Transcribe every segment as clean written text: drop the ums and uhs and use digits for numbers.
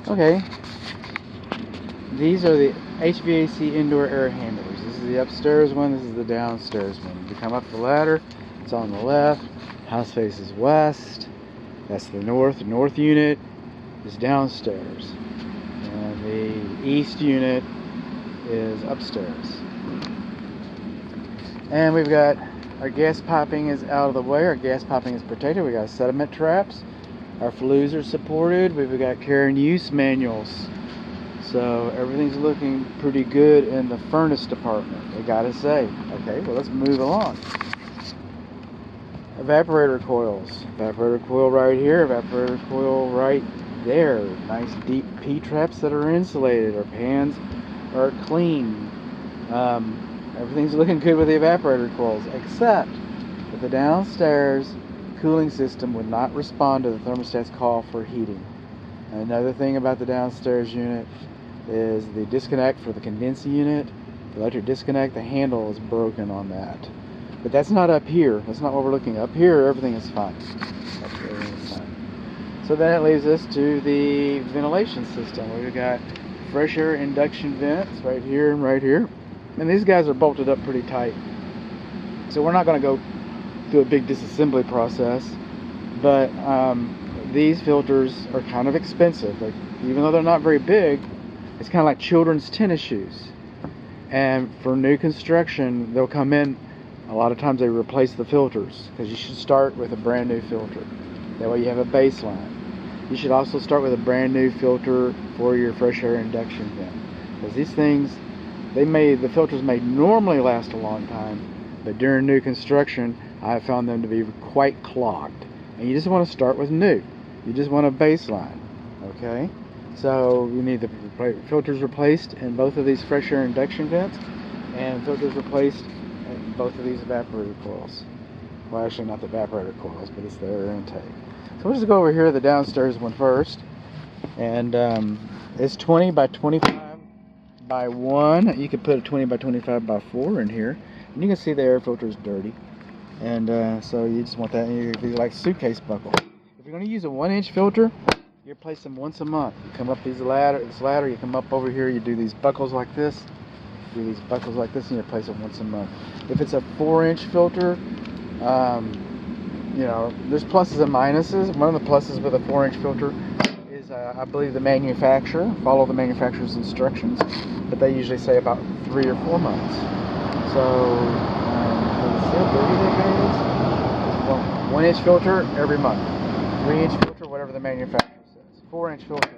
Okay, these are the HVAC indoor air handlers. This is the upstairs one, this is the downstairs one. You come up the ladder, it's on the left, house faces west, that's the north unit is downstairs, and the east unit is upstairs. And we've got our gas piping is out of the way, our gas piping is protected, we got sediment traps, our flues are supported, we've got care and use manuals. So everything's looking pretty good in the furnace department, I gotta say. Okay, well, let's move along. Evaporator coils. Evaporator coil right here, evaporator coil right there. Nice deep P-traps that are insulated. Our pans are clean. Everything's looking good with the evaporator coils, except that the downstairs cooling system would not respond to the thermostat's call for heating. Another thing about the downstairs unit is the disconnect for the condensing unit, the electric disconnect, the handle is broken on that. But that's not up here. That's not what we're looking at. Up here, everything is fine. Everything is fine. So then it leaves us to the ventilation system. We've got fresh air induction vents right here and right here. And these guys are bolted up pretty tight. So we're not going to go through a big disassembly process. But these filters are kind of expensive. Like, even though they're not very big, it's kind of like children's tennis shoes. And for new construction, they'll come in, a lot of times they replace the filters, because you should start with a brand new filter. That way you have a baseline. You should also start with a brand new filter for your fresh air induction vent. Because these things, the filters may normally last a long time, but during new construction, I have found them to be quite clogged. And you just want to start with new. You just want a baseline, okay? So you need the filters replaced in both of these fresh air induction vents, and filters replaced in both of these evaporator coils. Well, actually not the evaporator coils, but it's the air intake. So we'll just go over here to the downstairs one first, and it's 20 by 25 by 1. You could put a 20 by 25 by 4 in here, and you can see the air filter is dirty, and so you just want that. These are like suitcase buckles. If you're going to use a 1-inch filter, you replace them once a month. You come up this ladder, you come up over here, you do these buckles like this, and you replace it once a month. If it's a 4-inch filter, you know, there's pluses and minuses. One of the pluses with a 4-inch filter is, I believe, the manufacturer. Follow the manufacturer's instructions, but they usually say about 3 or 4 months. So, let's see how dirty that is. 1-inch filter every month. 3-inch filter, whatever the manufacturer says. 4-inch filter,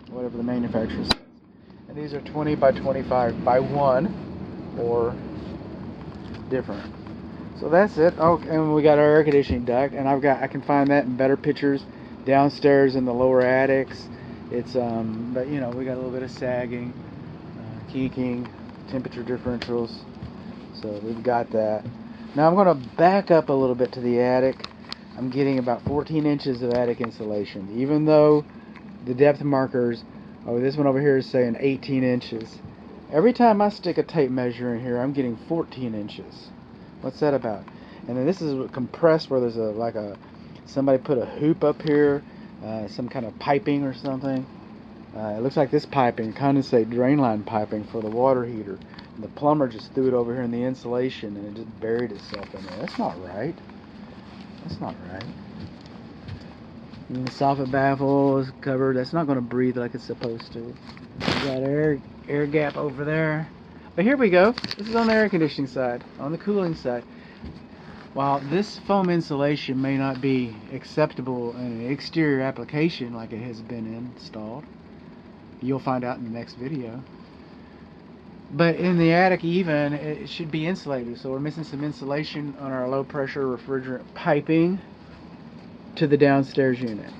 whatever the manufacturer says. And these are 20 by 25 by 1 or different. So that's it. Oh, and we got our air conditioning duct, and I can find that in better pictures downstairs in the lower attics. It's but you know, we got a little bit of sagging, kinking, temperature differentials. So we've got that. Now I'm going to back up a little bit to the attic. I'm getting about 14 inches of attic insulation, even though the depth markers, oh, this one over here is saying 18 inches. Every time I stick a tape measure in here, I'm getting 14 inches. What's that about? And then this is compressed, where there's somebody put a hoop up here, some kind of piping or something. It looks like this piping, condensate drain line piping for the water heater. And the plumber just threw it over here in the insulation, and it just buried itself in there. That's not right. That's not right. And the soffit baffle is covered. That's not going to breathe like it's supposed to. We got air gap over there. But here we go. This is on the air conditioning side. On the cooling side. While this foam insulation may not be acceptable in an exterior application like it has been installed, you'll find out in the next video. But in the attic even, it should be insulated. So we're missing some insulation on our low pressure refrigerant piping to the downstairs unit.